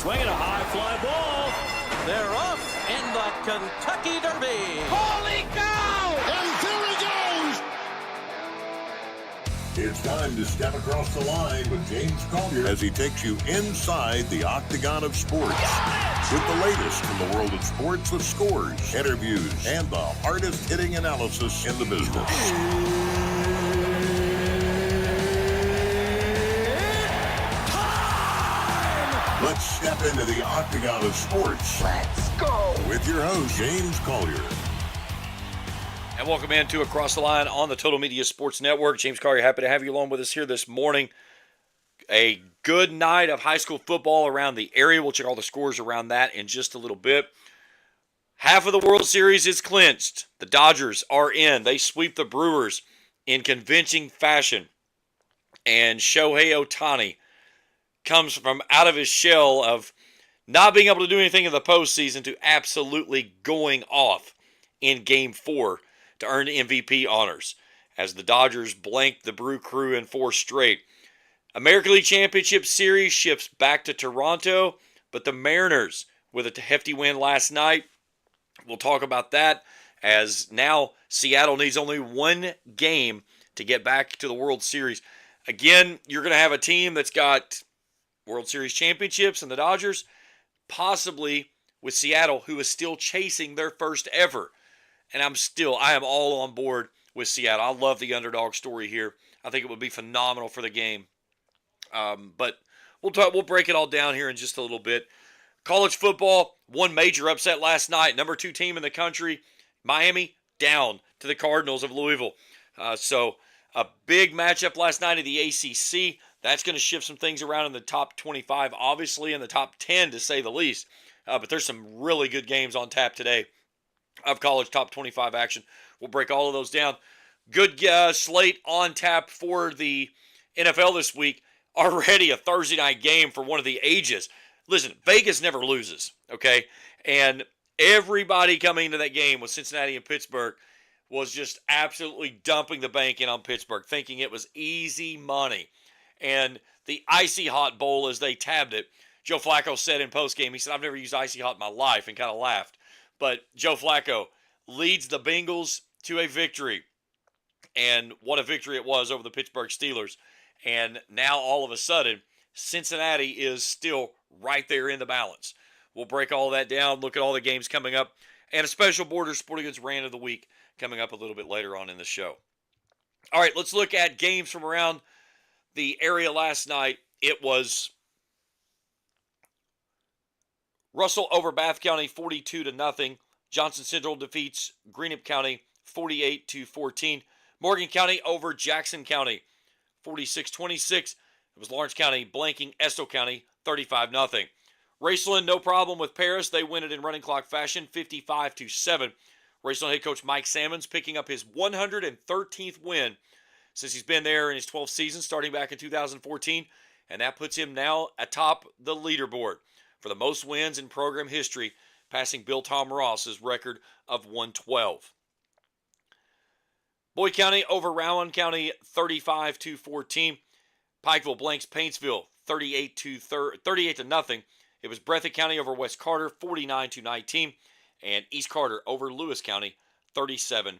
Swinging a high fly ball. They're off in the Kentucky Derby. Holy cow! And there he goes! It's time to step across the line with James Collier as he takes you inside the octagon of sports. With the latest from the world of sports with scores, interviews, and the hardest-hitting analysis in the business. Let's step into the octagon of sports. Let's go! With your host, James Collier. And welcome into Across the Line on the Total Media Sports Network. James Collier, happy to have you along with us here this morning. A good night of high school football around the area. We'll check all the scores around that in just a little bit. Half of the World Series is clinched. The Dodgers are in. They sweep the Brewers in convincing fashion. And Shohei Ohtani comes from out of his shell of not being able to do anything in the postseason to absolutely going off in Game 4 to earn MVP honors as the Dodgers blanked the Brew Crew in 4 straight. American League Championship Series shifts back to Toronto, but the Mariners with a hefty win last night. We'll talk about that as now Seattle needs only one game to get back to the World Series. Again, you're going to have a team that's got World Series championships and the Dodgers, possibly with Seattle, who is still chasing their first ever. And I am all on board with Seattle. I love the underdog story here. I think it would be phenomenal for the game. But we'll break it all down here in just a little bit. College football, one major upset last night. Number 2 team in the country, Miami, down to the Cardinals of Louisville. So a big matchup last night in the ACC. That's going to shift some things around in the top 25, obviously in the top 10 to say the least. But there's some really good games on tap today of college top 25 action. We'll break all of those down. Good slate on tap for the NFL this week. Already a Thursday night game for one of the ages. Listen, Vegas never loses, okay? And everybody coming into that game with Cincinnati and Pittsburgh was just absolutely dumping the bank in on Pittsburgh, thinking it was easy money. And the Icy Hot Bowl, as they tabbed it, Joe Flacco said in postgame, he said, I've never used Icy Hot in my life, and kind of laughed. But Joe Flacco leads the Bengals to a victory. And what a victory it was over the Pittsburgh Steelers. And now all of a sudden, Cincinnati is still right there in the balance. We'll break all that down, look at all the games coming up, and a special Borders Sporting Goods Rant of the Week coming up a little bit later on in the show. All right, let's look at games from around the area last night. It was Russell over Bath County 42-0. Johnson Central defeats Greenup County 48-14. Morgan County over Jackson County 46-26. It was Lawrence County blanking Estill County 35-0. Raceland, no problem with Paris. They win it in running clock fashion 55-7. Raceland head coach Mike Sammons picking up his 113th win since he's been there in his 12th season, starting back in 2014. And that puts him now atop the leaderboard for the most wins in program history, passing Bill Tom Ross's record of 112. Boyd County over Rowan County 35-14. Pikeville blanks Paintsville 38-0. It was Breathitt County over West Carter 49-19. And East Carter over Lewis County 37-13.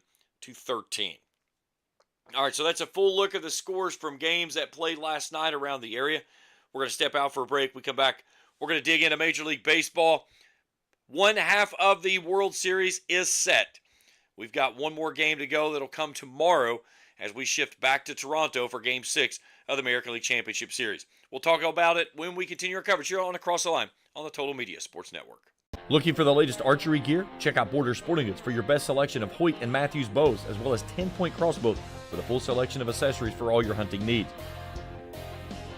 All right, so that's a full look at the scores from games that played last night around the area. We're going to step out for a break. We come back. We're going to dig into Major League Baseball. One half of the World Series is set. We've got one more game to go that'll come tomorrow as we shift back to Toronto for Game 6 of the American League Championship Series. We'll talk about it when we continue our coverage here on Across the Line on the Total Media Sports Network. Looking for the latest archery gear? Check out Borders Sporting Goods for your best selection of Hoyt and Matthews bows, as well as 10-point crossbows with a full selection of accessories for all your hunting needs.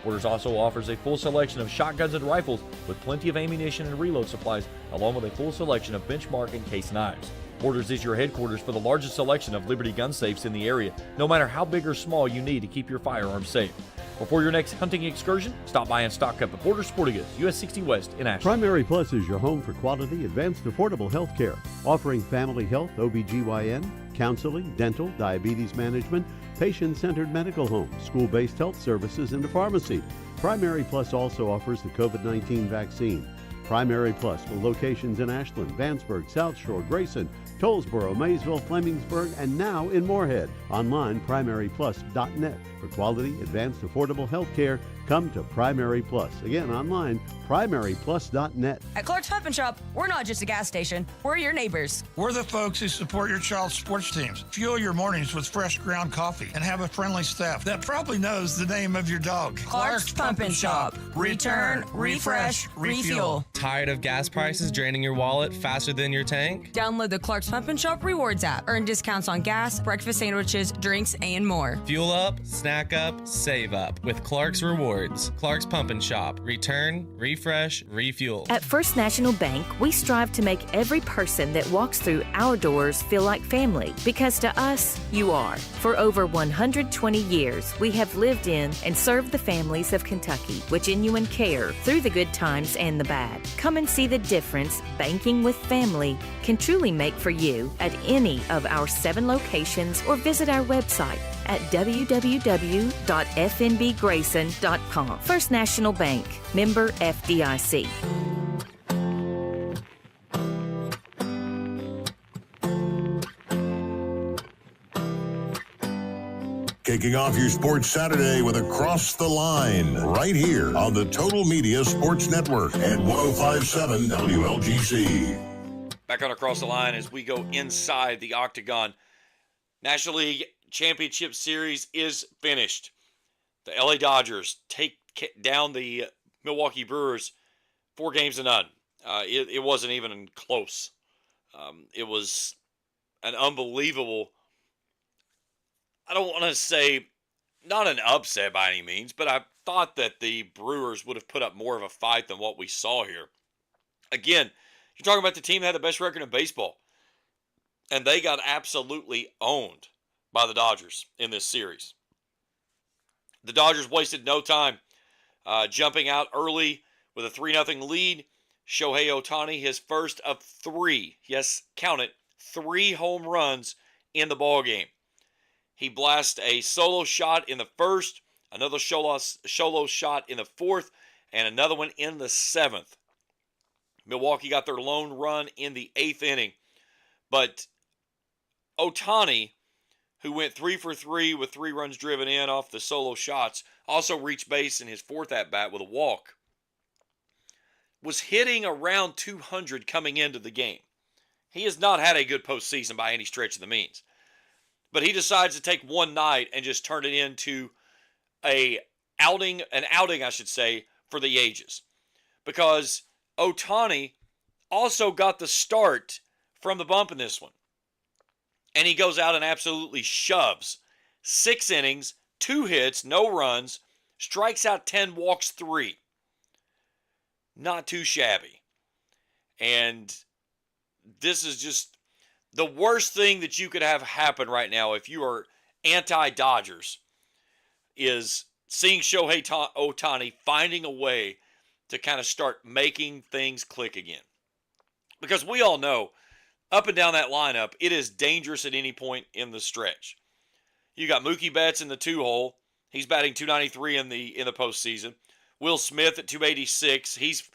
Borders also offers a full selection of shotguns and rifles with plenty of ammunition and reload supplies, along with a full selection of benchmark and case knives. Borders is your headquarters for the largest selection of Liberty gun safes in the area, no matter how big or small you need to keep your firearms safe. Before your next hunting excursion, stop by and stock up at Borders Sporting Goods, US 60 West in Ashland. Primary Plus is your home for quality, advanced, affordable health care, offering family health, OBGYN, counseling, dental, diabetes management, patient-centered medical home, school-based health services, and a pharmacy. Primary Plus also offers the COVID-19 vaccine. Primary Plus with locations in Ashland, Vandsburg, South Shore, Grayson, Tollsboro, Maysville, Flemingsburg, and now in Moorhead. Online, primaryplus.net. For quality, advanced, affordable health care, come to Primary Plus. Again, online, primaryplus.net. At Clark's Pump and Shop, we're not just a gas station, we're your neighbors. We're the folks who support your child's sports teams. Fuel your mornings with fresh ground coffee and have a friendly staff that probably knows the name of your dog. Clark's Pump and Shop. Return, refresh, refuel. Tired of gas prices draining your wallet faster than your tank? Download the Clark's Pump and Shop Rewards app. Earn discounts on gas, breakfast sandwiches, drinks, and more. Fuel up, snack up, save up with Clark's Rewards. Clark's Pump and Shop. Return, refresh, refuel. At First National Bank, we strive to make every person that walks through our doors feel like family, because to us, you are. For over 120 years, we have lived in and served the families of Kentucky with genuine care through the good times and the bad. Come and see the difference banking with family can truly make for you at any of our 7 locations, or visit our website at www.fnbgrayson.com. First National Bank, member FDIC. Kicking off your sports Saturday with Across the Line, right here on the Total Media Sports Network at 105.7 WLGC. Back on Across the Line as we go inside the Octagon. National League Championship Series is finished. The LA Dodgers take down the Milwaukee Brewers 4-0. It wasn't even close. It was an unbelievable, I don't want to say, not an upset by any means, but I thought that the Brewers would have put up more of a fight than what we saw here. Again, you're talking about the team that had the best record in baseball, and they got absolutely owned by the Dodgers in this series. The Dodgers wasted no time jumping out early with a 3-0 lead. Shohei Ohtani, his first of 3, yes, count it, 3 home runs in the ballgame. He blasted a solo shot in the first, another solo shot in the fourth, and another one in the 7th. Milwaukee got their lone run in the 8th inning. But Ohtani, who went 3 for 3 with 3 runs driven in off the solo shots, also reached base in his 4th at-bat with a walk, was hitting around 200 coming into the game. He has not had a good postseason by any stretch of the means. But he decides to take one night and just turn it into an outing, I should say, for the ages. Because Ohtani also got the start from the bump in this one. And he goes out and absolutely shoves 6 innings, 2 hits, no runs, strikes out 10, walks 3. Not too shabby. And this is just the worst thing that you could have happen right now if you are anti-Dodgers is seeing Shohei Ohtani finding a way to kind of start making things click again. Because we all know, up and down that lineup, it is dangerous at any point in the stretch. You got Mookie Betts in the 2-hole. He's batting .293 in the postseason. Will Smith at .286. He's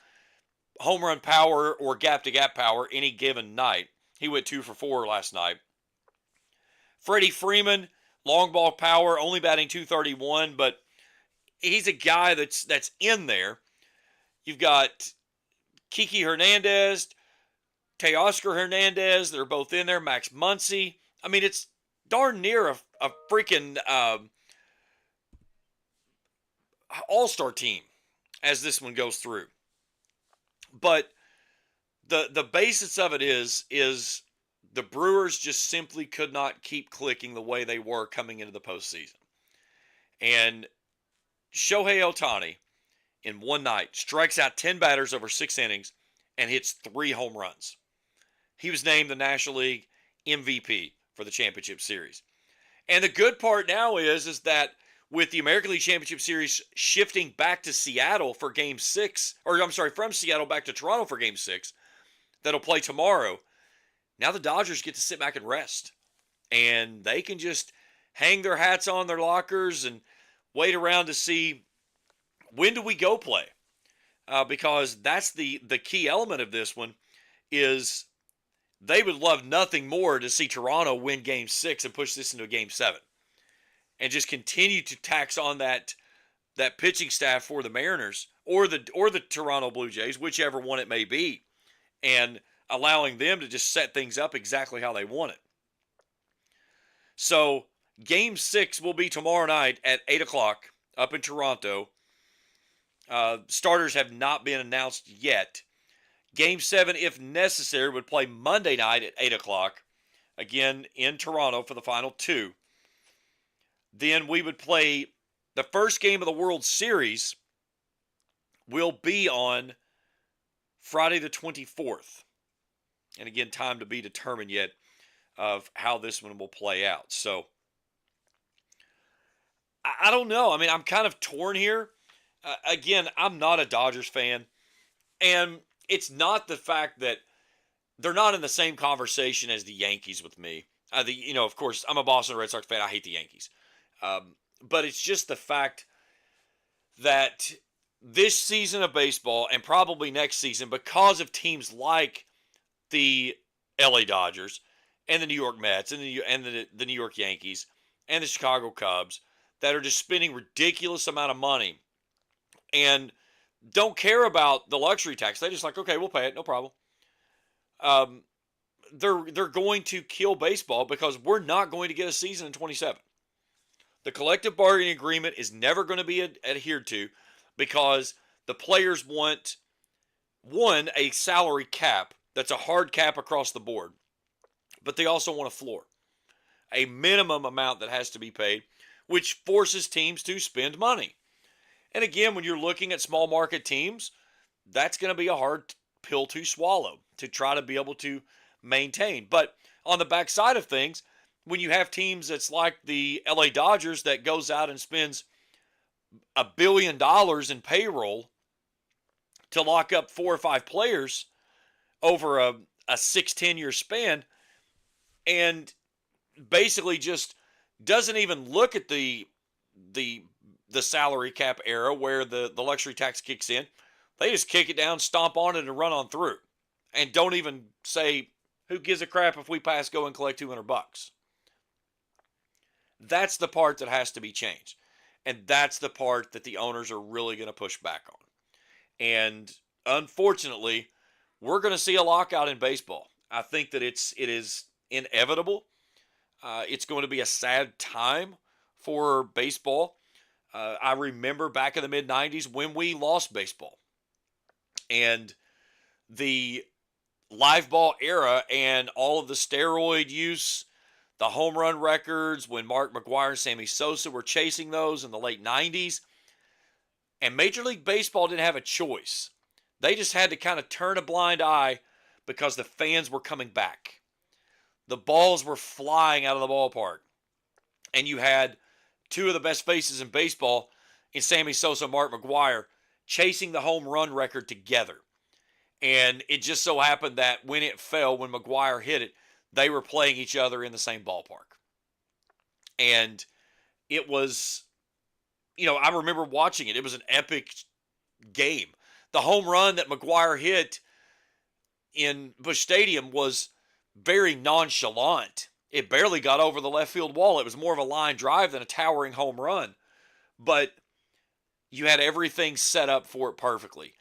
home run power or gap-to-gap power any given night. He went 2 for 4 last night. Freddie Freeman, long ball power, only batting .231, but he's a guy that's in there. You've got Kiki Hernandez, Teoscar Hernandez, they're both in there. Max Muncy. I mean, it's darn near a freaking all-star team as this one goes through. But the basis of it is the Brewers just simply could not keep clicking the way they were coming into the postseason. And Shohei Ohtani, in one night, strikes out 10 batters over 6 innings and hits 3 home runs. He was named the National League MVP for the championship series. And the good part now is that with the American League Championship Series shifting back to Seattle for Game 6, from Seattle back to Toronto for Game 6, that'll play tomorrow, now the Dodgers get to sit back and rest. And they can just hang their hats on their lockers and wait around to see, when do we go play? because that's the key element of this one is they would love nothing more to see Toronto win Game 6 and push this into a Game 7 and just continue to tax on that pitching staff for the Mariners or the Toronto Blue Jays, whichever one it may be, and allowing them to just set things up exactly how they want it. So Game 6 will be tomorrow night at 8 o'clock up in Toronto. Starters have not been announced yet. Game 7, if necessary, would play Monday night at 8 o'clock, again in Toronto for the final two. Then we would play the first game of the World Series will be on Friday the 24th. And again, time to be determined yet of how this one will play out. So, I don't know. I mean, I'm kind of torn here. Again, I'm not a Dodgers fan. And it's not the fact that they're not in the same conversation as the Yankees with me. Of course, I'm a Boston Red Sox fan. I hate the Yankees. But it's just the fact that this season of baseball and probably next season, because of teams like the LA Dodgers and the New York Mets and the New York Yankees and the Chicago Cubs that are just spending ridiculous amount of money and don't care about the luxury tax. They just like, okay, we'll pay it, no problem. They're going to kill baseball because we're not going to get a season in 27. The collective bargaining agreement is never going to be adhered to because the players want, one, a salary cap that's a hard cap across the board, but they also want a floor, a minimum amount that has to be paid, which forces teams to spend money. And again, when you're looking at small market teams, that's going to be a hard pill to swallow to try to be able to maintain. But on the backside of things, when you have teams that's like the LA Dodgers that goes out and spends $1 billion in payroll to lock up 4 or 5 players over a 6-10 year span and basically just doesn't even look at the salary cap era where the luxury tax kicks in. They just kick it down, stomp on it, and run on through. And don't even say, who gives a crap if we pass go and collect $200? That's the part that has to be changed. And that's the part that the owners are really going to push back on. And unfortunately, we're going to see a lockout in baseball. I think that it is inevitable. It's going to be a sad time for baseball. I remember back in the mid-90s when we lost baseball. And the live ball era and all of the steroid use, the home run records when Mark McGwire and Sammy Sosa were chasing those in the late 90s. And Major League Baseball didn't have a choice. They just had to kind of turn a blind eye because the fans were coming back. The balls were flying out of the ballpark. And you had two of the best faces in baseball in Sammy Sosa and Mark McGwire chasing the home run record together. And it just so happened that when it fell, when McGwire hit it, they were playing each other in the same ballpark. And it was, I remember watching it. It was an epic game. The home run that McGwire hit in Busch Stadium was very nonchalant. It barely got over the left field wall. It was more of a line drive than a towering home run. But you had everything set up for it perfectly.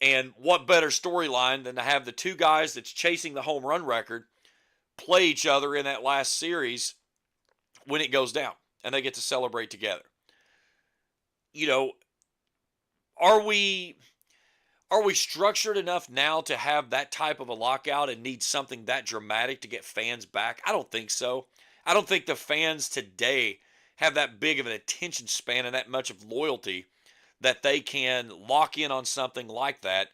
And what better storyline than to have the two guys that's chasing the home run record play each other in that last series when it goes down and they get to celebrate together. Are we structured enough now to have that type of a lockout and need something that dramatic to get fans back? I don't think so. I don't think the fans today have that big of an attention span and that much of loyalty that they can lock in on something like that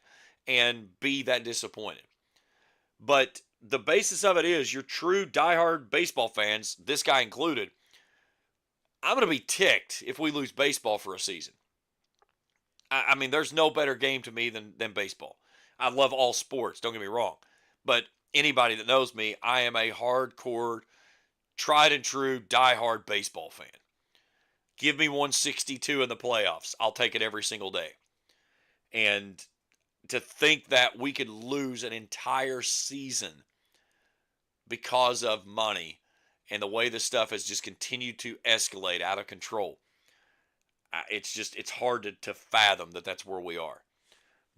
and be that disappointed. But the basis of it is your true diehard baseball fans, this guy included, I'm going to be ticked if we lose baseball for a season. I mean, there's no better game to me than baseball. I love all sports, don't get me wrong. But anybody that knows me, I am a hardcore, tried and true, diehard baseball fan. Give me 162 in the playoffs. I'll take it every single day. And to think that we could lose an entire season because of money and the way this stuff has just continued to escalate out of control, it's hard to fathom that that's where we are.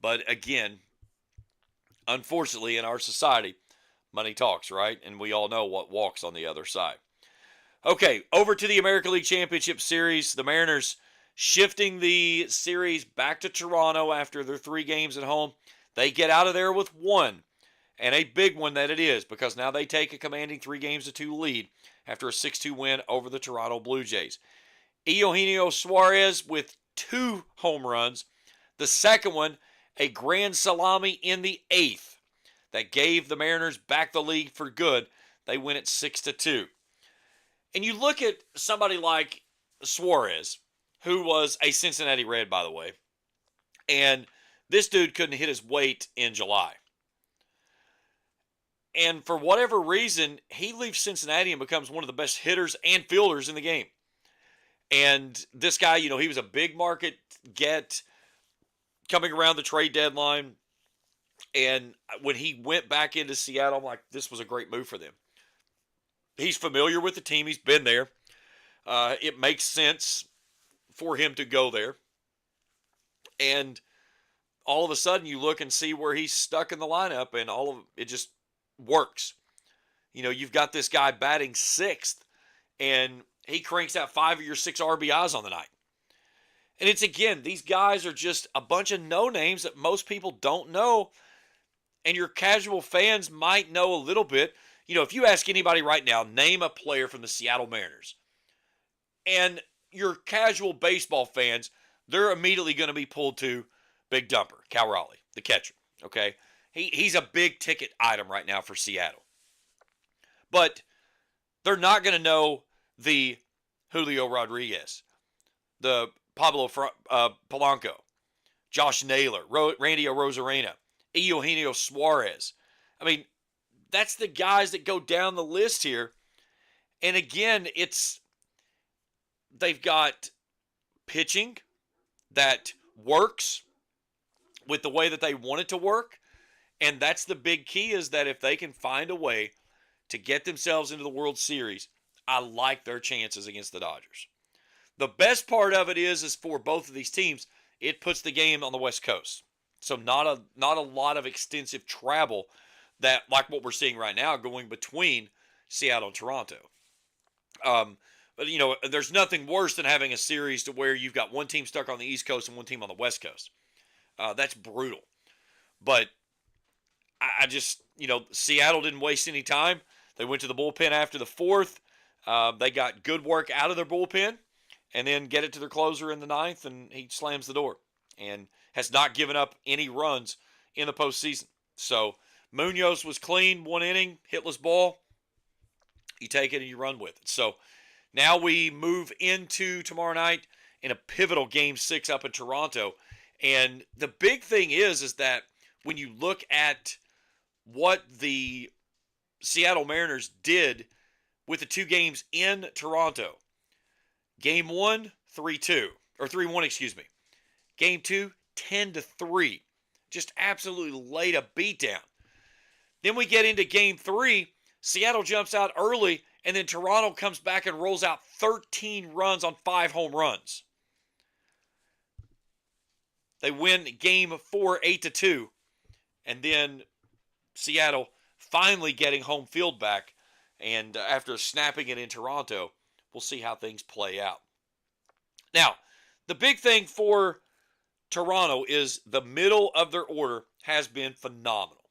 But again, unfortunately, in our society, money talks, right? And we all know what walks on the other side. Okay, over to the American League Championship Series. The Mariners shifting the series back to Toronto after their 3 games at home. They get out of there with 1, and a big one that it is, because now they take a commanding 3-2 lead after a 6-2 win over the Toronto Blue Jays. Eugenio Suarez with 2 home runs. The second one, a grand salami in the 8th that gave the Mariners back the lead for good. They win it 6-2. And you look at somebody like Suarez, who was a Cincinnati Red, by the way, and this dude couldn't hit his weight in July. And for whatever reason, he leaves Cincinnati and becomes one of the best hitters and fielders in the game. And this guy, he was a big market get coming around the trade deadline. And when he went back into Seattle, I'm like, this was a great move for them. He's familiar with the team. He's been there. It makes sense for him to go there. And all of a sudden you look and see where he's stuck in the lineup, and all of it just works. You've got this guy batting 6th, and he cranks out 5 of your 6 RBIs on the night. And it's, again, these guys are just a bunch of no-names that most people don't know, and your casual fans might know a little bit. If you ask anybody right now, name a player from the Seattle Mariners, and your casual baseball fans, they're immediately going to be pulled to Big Dumper, Cal Raleigh, the catcher, okay? He's a big ticket item right now for Seattle. But they're not going to know the Julio Rodriguez, the Pablo Polanco, Josh Naylor, Randy Arozarena, Eugenio Suarez. I mean, that's the guys that go down the list here. And again, they've got pitching that works with the way that they want it to work. And that's the big key, is that if they can find a way to get themselves into the World Series, I like their chances against the Dodgers. The best part of it is for both of these teams, it puts the game on the West Coast. So not a lot of extensive travel that, like what we're seeing right now, going between Seattle and Toronto. But, there's nothing worse than having a series to where you've got one team stuck on the East Coast and one team on the West Coast. That's brutal. But I just, Seattle didn't waste any time. They went to the bullpen after the 4th. They got good work out of their bullpen, and then get it to their closer in the 9th, and he slams the door and has not given up any runs in the postseason. So Munoz was clean, 1 inning, hitless ball. You take it and you run with it. So now we move into tomorrow night in a pivotal Game 6 up in Toronto. And the big thing is that when you look at what the Seattle Mariners did with the 2 games in Toronto, Game 1, 3-2, or 3-1, excuse me. Game 2, 10-3. Just absolutely laid a beat down. Then we get into Game 3. Seattle jumps out early, and then Toronto comes back and rolls out 13 runs on 5 home runs. They win Game 4, 8-2. And then Seattle finally getting home field back. And after snapping it in Toronto, we'll see how things play out. Now, the big thing for Toronto is the middle of their order has been phenomenal.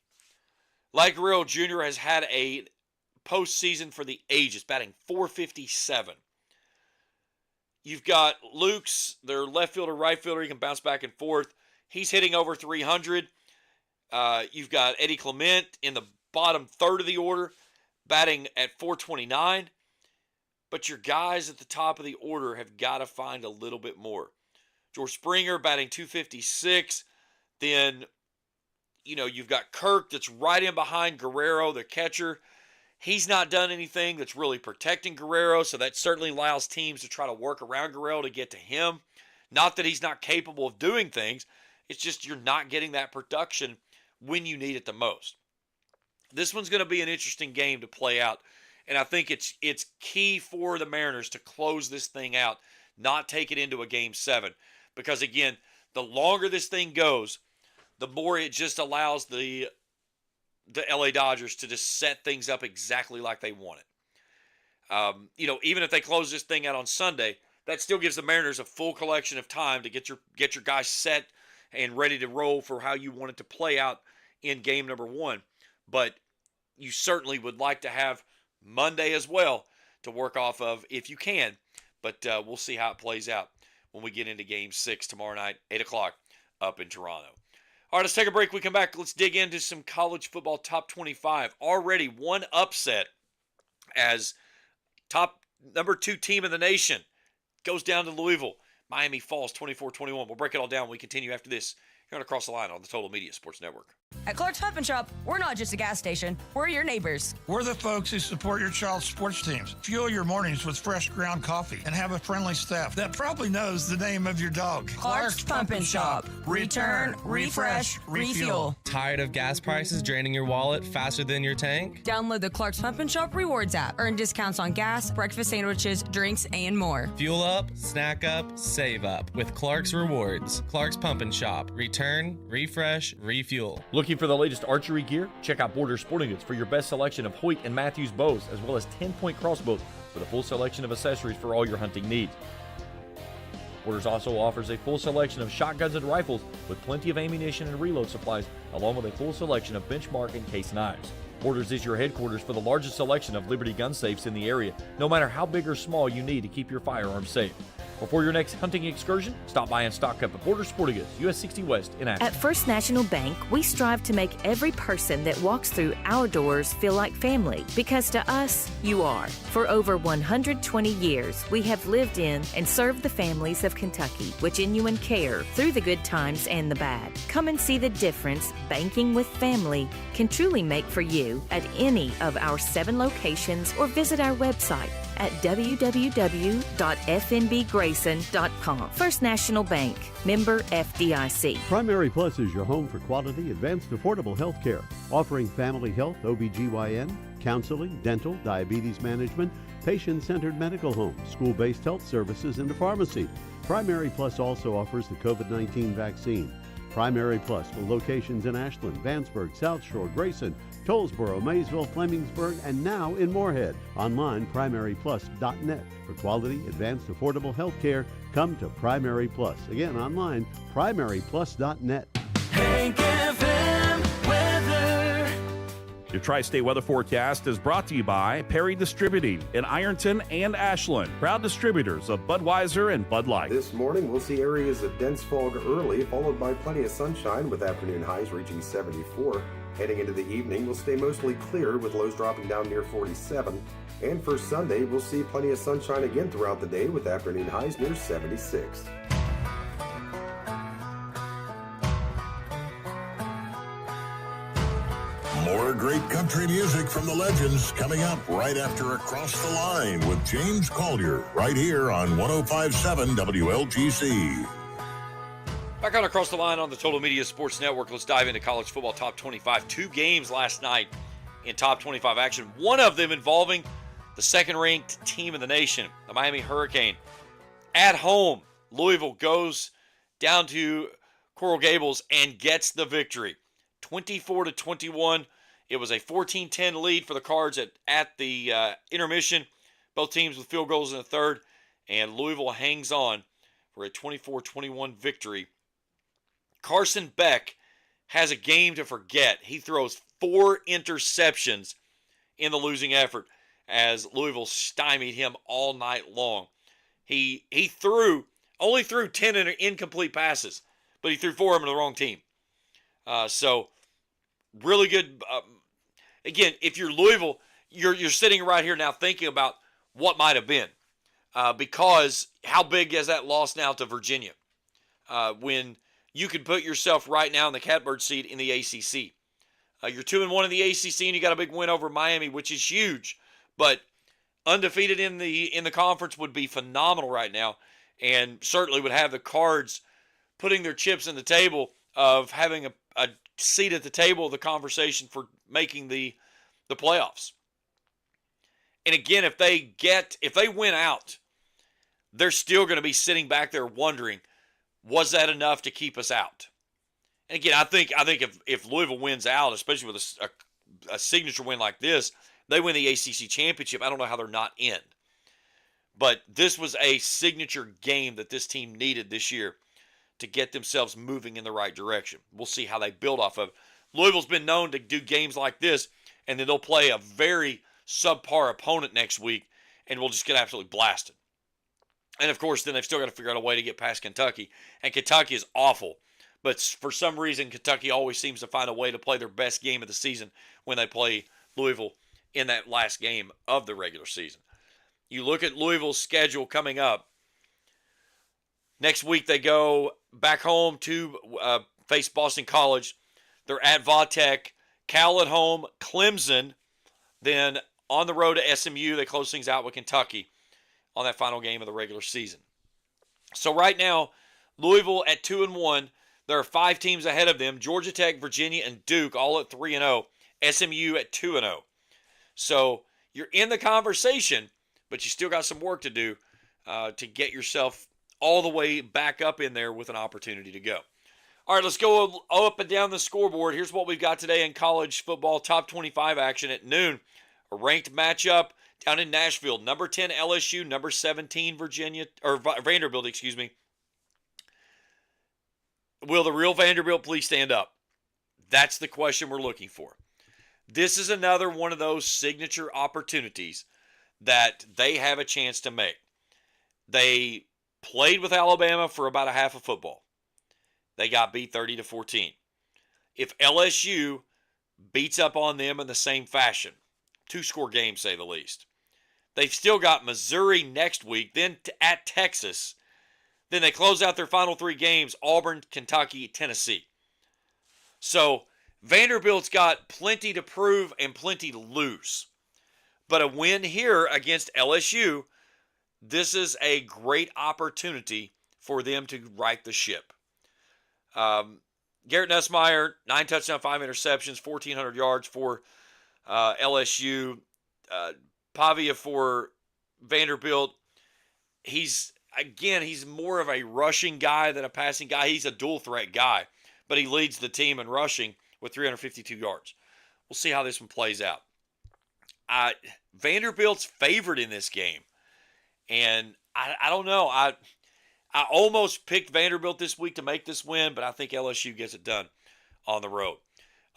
Light Guerrero Jr. has had a postseason for the ages, batting .457. You've got Lukes, their left fielder, right fielder. He can bounce back and forth. He's hitting over 300. You've got Eddie Clement in the bottom third of the order, batting at .429. But your guys at the top of the order have got to find a little bit more. George Springer batting .256. Then, you've got Kirk that's right in behind Guerrero, the catcher. He's not done anything that's really protecting Guerrero, so that certainly allows teams to try to work around Guerrero to get to him. Not that he's not capable of doing things. It's just you're not getting that production when you need it the most. This one's going to be an interesting game to play out, and I think it's key for the Mariners to close this thing out, not take it into a Game 7. Because, again, the longer this thing goes, the more it just allows the LA Dodgers to just set things up exactly like they want it. Even if they close this thing out on Sunday, that still gives the Mariners a full collection of time to get your guys set and ready to roll for how you want it to play out in game number 1. But you certainly would like to have Monday as well to work off of if you can. But we'll see how it plays out when we get into Game 6 tomorrow night, 8 o'clock, up in Toronto. All right, let's take a break. We come back. Let's dig into some college football top 25. Already one upset as top number 2 team in the nation goes down to Louisville. Miami falls 24-21. We'll break it all down when we continue after this. You're going to cross the line on the Total Media Sports Network. At Clark's Pump and Shop, we're not just a gas station. We're your neighbors. We're the folks who support your child's sports teams. Fuel your mornings with fresh ground coffee and have a friendly staff that probably knows the name of your dog. Clark's Pump and Shop. Return, refresh, refuel. Tired of gas prices draining your wallet faster than your tank? Download the Clark's Pump and Shop Rewards app. Earn discounts on gas, breakfast sandwiches, drinks, and more. Fuel up, snack up, save up with Clark's Rewards. Clark's Pump and Shop. Return, refresh, refuel. Looking for the latest archery gear? Check out Border Sporting Goods for your best selection of Hoyt and Matthews bows, as well as 10-point crossbows with a full selection of accessories for all your hunting needs. Borders also offers a full selection of shotguns and rifles with plenty of ammunition and reload supplies, along with a full selection of benchmark and case knives. Borders is your headquarters for the largest selection of Liberty gun safes in the area, no matter how big or small you need to keep your firearms safe. Before your next hunting excursion, stop by and stock up at Border Sporting Goods, US 60 West in Ashland. At First National Bank, we strive to make every person that walks through our doors feel like family, because to us, you are. For over 120 years, we have lived in and served the families of Kentucky with genuine care through the good times and the bad. Come and see the difference banking with family can truly make for you at any of our 7 locations, or visit our website at www.fnbgrayson.com. First National Bank, member FDIC. Primary Plus is your home for quality, advanced, affordable health care, offering family health, OBGYN, counseling, dental, diabetes management, patient-centered medical home, school-based health services, and a pharmacy. Primary Plus also offers the COVID-19 vaccine. Primary Plus with locations in Ashland, Vanceburg, South Shore, Grayson, Tollsboro, Maysville, Flemingsburg, and now in Moorhead. Online, primaryplus.net. For quality, advanced, affordable health care, come to Primary Plus. Again, online, primaryplus.net. Hank FM weather. Your Tri-State weather forecast is brought to you by Perry Distributing in Ironton and Ashland, proud distributors of Budweiser and Bud Light. This morning, we'll see areas of dense fog early, followed by plenty of sunshine with afternoon highs reaching 74. Heading into the evening, we'll stay mostly clear with lows dropping down near 47. And for Sunday, we'll see plenty of sunshine again throughout the day with afternoon highs near 76. More great country music from the legends coming up right after Across the Line with James Collier, right here on 105.7 WLGC. Back on Across the Line on the Total Media Sports Network. Let's dive into college football top 25. 2 games last night in top 25 action. One of them involving the second-ranked team in the nation, the Miami Hurricane. At home, Louisville goes down to Coral Gables and gets the victory. 24-21. It was a 14-10 lead for the Cards at the intermission. Both teams with field goals in the third. And Louisville hangs on for a 24-21 victory. Carson Beck has a game to forget. He throws 4 interceptions in the losing effort as Louisville stymied him all night long. He only threw 10 incomplete passes, but he threw 4 of them to the wrong team. So really good. Again, if you're Louisville, you're sitting right here now thinking about what might have been, because how big is that loss now to Virginia? When you could put yourself right now in the catbird seat in the ACC. You're 2-1 in the ACC, and you got a big win over Miami, which is huge. But undefeated in the conference would be phenomenal right now, and certainly would have the Cards putting their chips in the table of having a seat at the table of the conversation for making the playoffs. And again, if they win out, they're still going to be sitting back there wondering, was that enough to keep us out? And again, I think if Louisville wins out, especially with a signature win like this, they win the ACC championship. I don't know how they're not in. But this was a signature game that this team needed this year to get themselves moving in the right direction. We'll see how they build off of. Louisville's been known to do games like this, and then they'll play a very subpar opponent next week, and we'll just get absolutely blasted. And, of course, then they've still got to figure out a way to get past Kentucky. And Kentucky is awful. But for some reason, Kentucky always seems to find a way to play their best game of the season when they play Louisville in that last game of the regular season. You look at Louisville's schedule coming up. Next week, they go back home to face Boston College. They're at Va-Tech, Cal at home, Clemson. Then on the road to SMU, they close things out with Kentucky on that final game of the regular season. So right now, Louisville at 2-1. There are 5 teams ahead of them: Georgia Tech, Virginia, and Duke, all at 3-0. SMU at 2-0. So you're in the conversation, but you still got some work to do to get yourself all the way back up in there with an opportunity to go. All right, let's go up and down the scoreboard. Here's what we've got today in college football top 25 action at noon. A ranked matchup down in Nashville. Number 10 LSU, number 17 Vanderbilt, excuse me. Will the real Vanderbilt please stand up? That's the question we're looking for. This is another one of those signature opportunities that they have a chance to make. They played with Alabama for about a half of football. They got beat 30-14. If LSU beats up on them in the same fashion, 2-score game, say the least, they've still got Missouri next week, then at Texas. Then they close out their final 3 games: Auburn, Kentucky, Tennessee. So Vanderbilt's got plenty to prove and plenty to lose. But a win here against LSU, this is a great opportunity for them to right the ship. Garrett Nussmeier, 9 touchdowns, 5 interceptions, 1,400 yards for LSU. Pavia for Vanderbilt. He's more of a rushing guy than a passing guy. He's a dual threat guy, but he leads the team in rushing with 352 yards. We'll see how this one plays out. Vanderbilt's favored in this game, and I don't know. I almost picked Vanderbilt this week to make this win, but I think LSU gets it done on the road.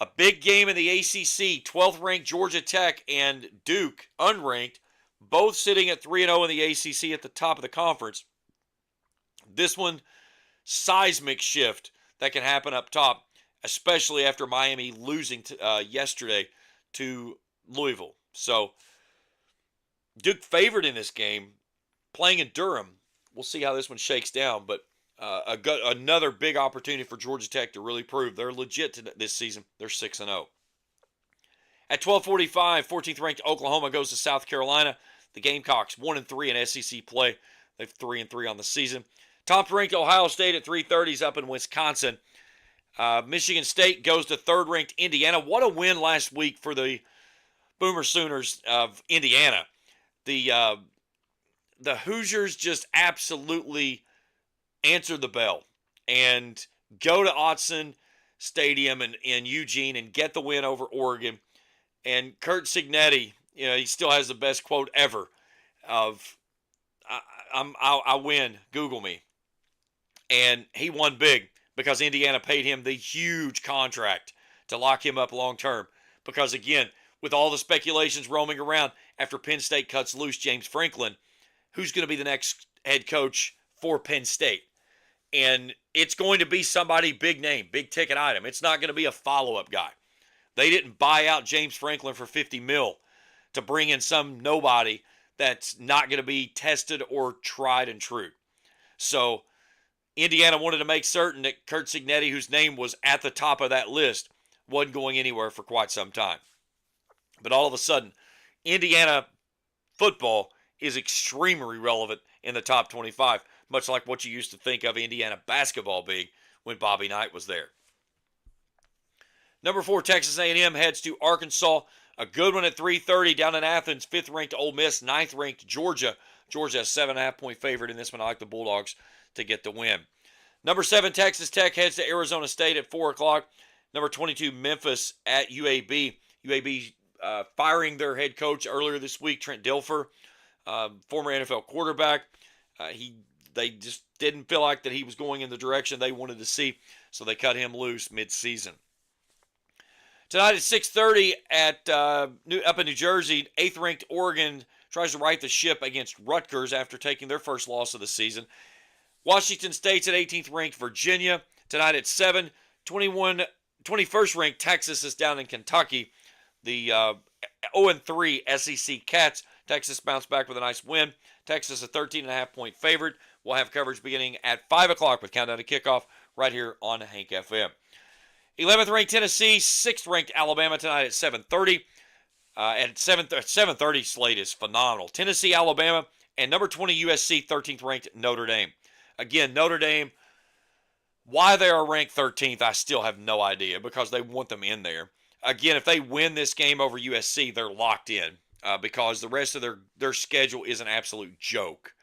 A big game in the ACC, 12th-ranked Georgia Tech and Duke, unranked, both sitting at 3-0 in the ACC at the top of the conference. This one, seismic shift that can happen up top, especially after Miami losing yesterday to Louisville. So, Duke favored in this game, playing in Durham. We'll see how this one shakes down, but another big opportunity for Georgia Tech to really prove they're legit this season. They're 6-0. At 12:45, 14th-ranked Oklahoma goes to South Carolina. The Gamecocks 1-3 in SEC play. They're 3-3 on the season. Top-ranked Ohio State at 3:30 is up in Wisconsin. Michigan State goes to 3rd-ranked Indiana. What a win last week for the Boomer Sooners of Indiana. The Hoosiers just absolutely answered the bell and go to Autzen Stadium in Eugene and get the win over Oregon. And Kurt Signetti, he still has the best quote ever of, I win, Google me. And he won big because Indiana paid him the huge contract to lock him up long term. Because again, with all the speculations roaming around after Penn State cuts loose James Franklin, who's going to be the next head coach for Penn State? And it's going to be somebody big name, big ticket item. It's not going to be a follow-up guy. They didn't buy out James Franklin for $50 million to bring in some nobody that's not going to be tested or tried and true. So Indiana wanted to make certain that Kurt Signetti, whose name was at the top of that list, wasn't going anywhere for quite some time. But all of a sudden, Indiana football is extremely relevant in the top 25, much like what you used to think of Indiana basketball being when Bobby Knight was there. Number 4, Texas A&M heads to Arkansas. A good one at 3:30 down in Athens. 5th-ranked Ole Miss, 9th-ranked Georgia. Georgia, a 7.5-point favorite in this one. I like the Bulldogs to get the win. Number 7, Texas Tech heads to Arizona State at 4 o'clock. Number 22, Memphis at UAB. UAB firing their head coach earlier this week, Trent Dilfer, former NFL quarterback. They just didn't feel like that he was going in the direction they wanted to see, so they cut him loose mid-season. Tonight at 6:30 up in New Jersey, 8th-ranked Oregon tries to right the ship against Rutgers after taking their first loss of the season. Washington State's at 18th-ranked Virginia. Tonight at 7, 21st-ranked Texas is down in Kentucky. The 0-3 SEC Cats. Texas bounced back with a nice win. Texas a 13.5-point favorite. We'll have coverage beginning at 5 o'clock with Countdown to Kickoff right here on Hank FM. 11th-ranked Tennessee, 6th-ranked Alabama tonight at 7:30. At 7:30 slate is phenomenal. Tennessee, Alabama, and number 20 USC, 13th-ranked Notre Dame. Again, Notre Dame, why they are ranked 13th, I still have no idea, because they want them in there. Again, if they win this game over USC, they're locked in because the rest of their schedule is an absolute joke.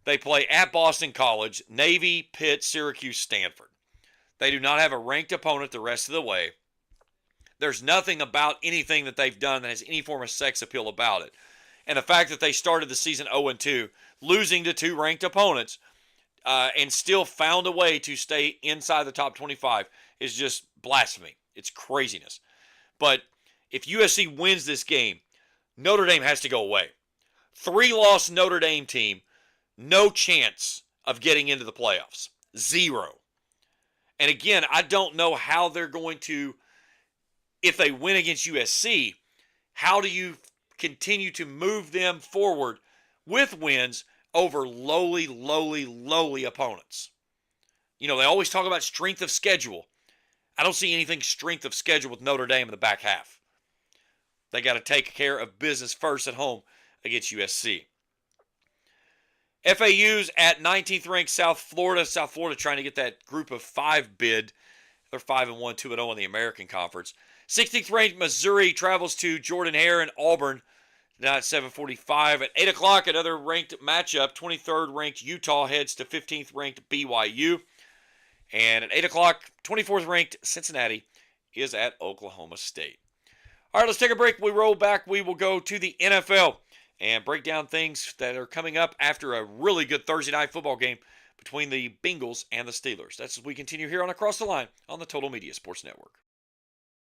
They play at Boston College, Navy, Pitt, Syracuse, Stanford. They do not have a ranked opponent the rest of the way. There's nothing about anything that they've done that has any form of sex appeal about it. And the fact that they started the season 0-2, losing to 2 ranked opponents, and still found a way to stay inside the top 25 is just blasphemy. It's craziness. But if USC wins this game, Notre Dame has to go away. 3-loss Notre Dame team, no chance of getting into the playoffs. 0. And again, I don't know how they're going to, if they win against USC, how do you continue to move them forward with wins over lowly opponents? You know, they always talk about strength of schedule. I don't see anything strength of schedule with Notre Dame in the back half. They got to take care of business first at home against USC. FAU's at 19th-ranked South Florida. South Florida trying to get that group of 5 bid. They're 5-1, 2-0 in the American Conference. 16th-ranked Missouri travels to Jordan-Hare and Auburn. Now at 7:45. At 8 o'clock, another ranked matchup. 23rd-ranked Utah heads to 15th-ranked BYU. And at 8 o'clock, 24th-ranked Cincinnati is at Oklahoma State. All right, let's take a break. We roll back. We will go to the NFL and break down things that are coming up after a really good Thursday night football game between the Bengals and the Steelers. That's as we continue here on Across the Line on the Total Media Sports Network.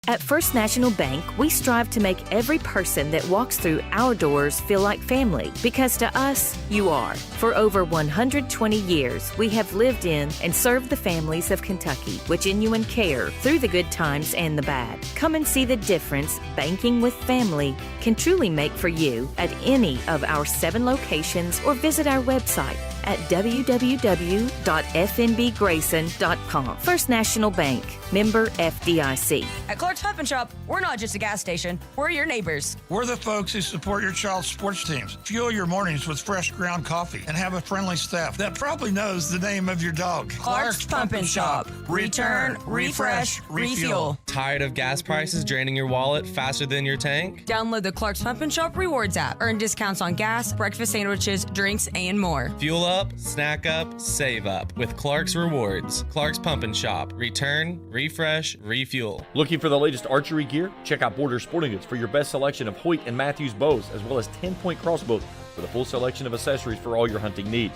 At First National Bank, we strive to make every person that walks through our doors feel like family, because to us, you are. For over 120 years, we have lived in and served the families of Kentucky with genuine care through the good times and the bad. Come and see the difference banking with family can truly make for you at any of our 7 locations, or visit our website at www.fnbgrayson.com. First National Bank, member FDIC. At Clark's Pump and Shop, we're not just a gas station, we're your neighbors. We're the folks who support your child's sports teams. Fuel your mornings with fresh ground coffee and have a friendly staff that probably knows the name of your dog. Clark's Pump and Shop. Return, refresh, refuel. Tired of gas prices draining your wallet faster than your tank? Download the Clark's Pump and Shop Rewards app. Earn discounts on gas, breakfast sandwiches, drinks, and more. Fuel up, snack up, save up with Clark's Rewards. Clark's Pump and Shop. Return, refresh, refuel. Looking for the latest archery gear? Check out Border Sporting Goods for your best selection of Hoyt and Matthews bows, as well as 10-point crossbows with a full selection of accessories for all your hunting needs.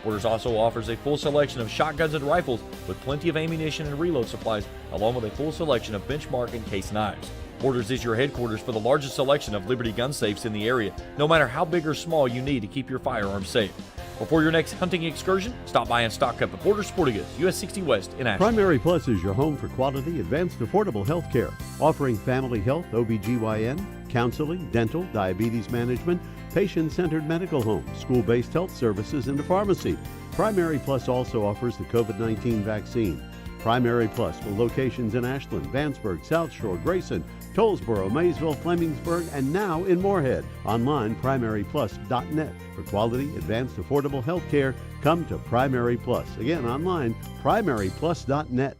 Borders also offers a full selection of shotguns and rifles with plenty of ammunition and reload supplies, along with a full selection of benchmark and case knives. Borders is your headquarters for the largest selection of Liberty gun safes in the area, no matter how big or small you need to keep your firearms safe. Before your next hunting excursion, stop by and stock up at Border Sporting Goods, US 60 West in Ashland. Primary Plus is your home for quality, advanced, affordable health care, offering family health, OBGYN, counseling, dental, diabetes management, patient-centered medical home, school-based health services, and a pharmacy. Primary Plus also offers the COVID-19 vaccine. Primary Plus with locations in Ashland, Vanceburg, South Shore, Grayson, Tollsboro, Maysville, Flemingsburg, and now in Moorhead. Online, primaryplus.net. For quality, advanced, affordable health care, come to Primary Plus. Again, online, primaryplus.net.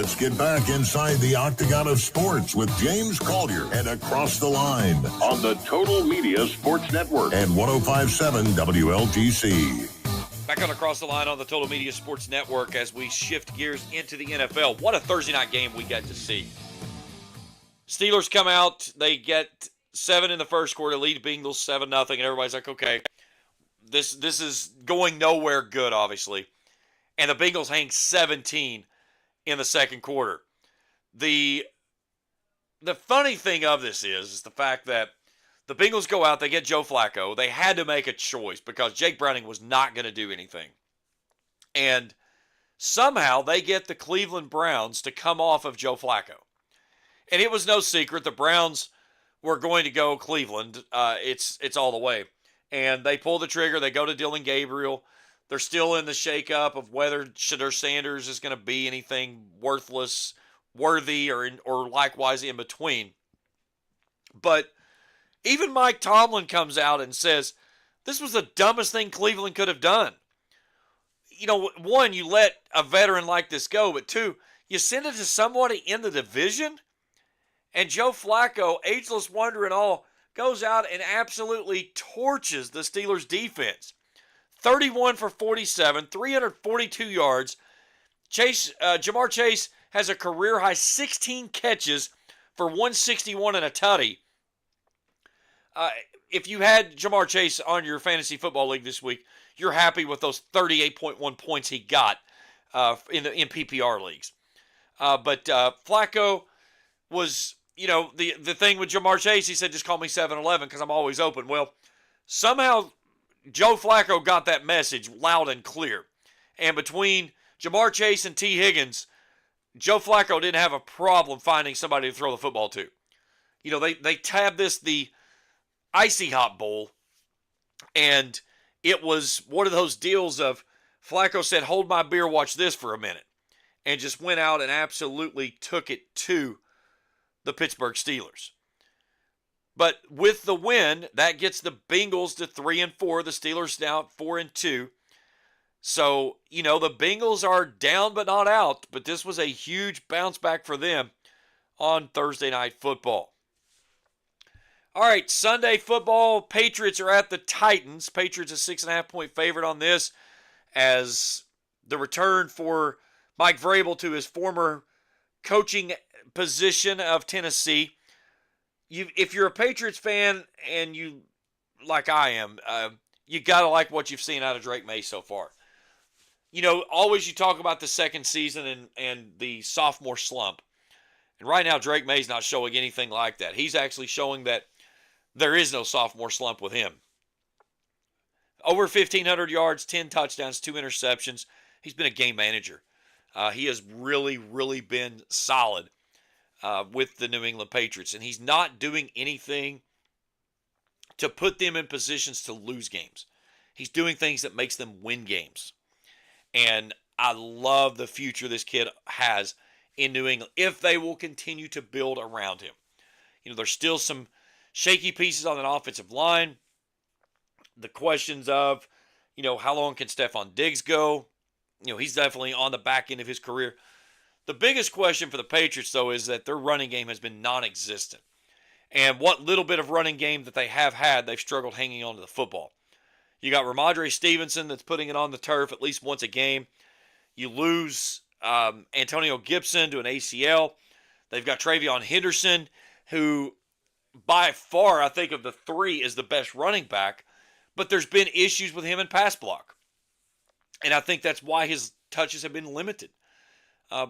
Let's get back inside the octagon of sports with James Collier and Across the Line on the Total Media Sports Network and 105.7 WLGC. Back on Across the Line on the Total Media Sports Network as we shift gears into the NFL. What a Thursday night game we got to see. Steelers come out, they get 7 in the first quarter, lead Bengals 7-0, and everybody's like, okay, this is going nowhere good, obviously. And the Bengals hang 17 in the second quarter. The funny thing of this is the fact that the Bengals go out, they get Joe Flacco. They had to make a choice because Jake Browning was not going to do anything. And somehow they get the Cleveland Browns to come off of Joe Flacco. And it was no secret the Browns were going to go Cleveland. It's all the way. And they pull the trigger. They go to Dylan Gabriel. They're still in the shakeup of whether Shedeur Sanders is going to be anything worthy, or likewise in between. But even Mike Tomlin comes out and says, this was the dumbest thing Cleveland could have done. You know, one, you let a veteran like this go, but two, you send it to somebody in the division, and Joe Flacco, ageless wonder and all, goes out and absolutely torches the Steelers' defense. 31 for 47, 342 yards. Jamar Chase has a career-high 16 catches for 161 and a tutty. If you had Jamar Chase on your fantasy football league this week, you're happy with those 38.1 points he got in PPR leagues. But Flacco was, the thing with Jamar Chase, he said, just call me 7-11 because I'm always open. Well, somehow Joe Flacco got that message loud and clear. And between Jamar Chase and T. Higgins, Joe Flacco didn't have a problem finding somebody to throw the football to. They tabbed this the Icy Hot Bowl, and it was one of those deals of Flacco said, hold my beer, watch this for a minute, and just went out and absolutely took it to the Pittsburgh Steelers. But with the win, that gets the Bengals to 3-4. The Steelers now at 4-2. So, the Bengals are down but not out. But this was a huge bounce back for them on Thursday Night Football. All right, Sunday football. Patriots are at the Titans. Patriots a 6.5-point favorite on this as the return for Mike Vrabel to his former coaching position of Tennessee. If you're a Patriots fan and you, like I am, you got to like what you've seen out of Drake May so far. Always you talk about the second season and the sophomore slump. And right now, Drake May's not showing anything like that. He's actually showing that there is no sophomore slump with him. Over 1,500 yards, 10 touchdowns, 2 interceptions. He's been a game manager. He has really, really been solid with the New England Patriots. And he's not doing anything to put them in positions to lose games. He's doing things that makes them win games. And I love the future this kid has in New England if they will continue to build around him. There's still some shaky pieces on an offensive line. The questions of, how long can Stephon Diggs go? He's definitely on the back end of his career. The biggest question for the Patriots, though, is that their running game has been non-existent. And what little bit of running game that they have had, they've struggled hanging on to the football. You got Ramondre Stevenson that's putting it on the turf at least once a game. You lose Antonio Gibson to an ACL. They've got Travion Henderson, who by far, I think of the three, is the best running back. But there's been issues with him in pass block. And I think that's why his touches have been limited.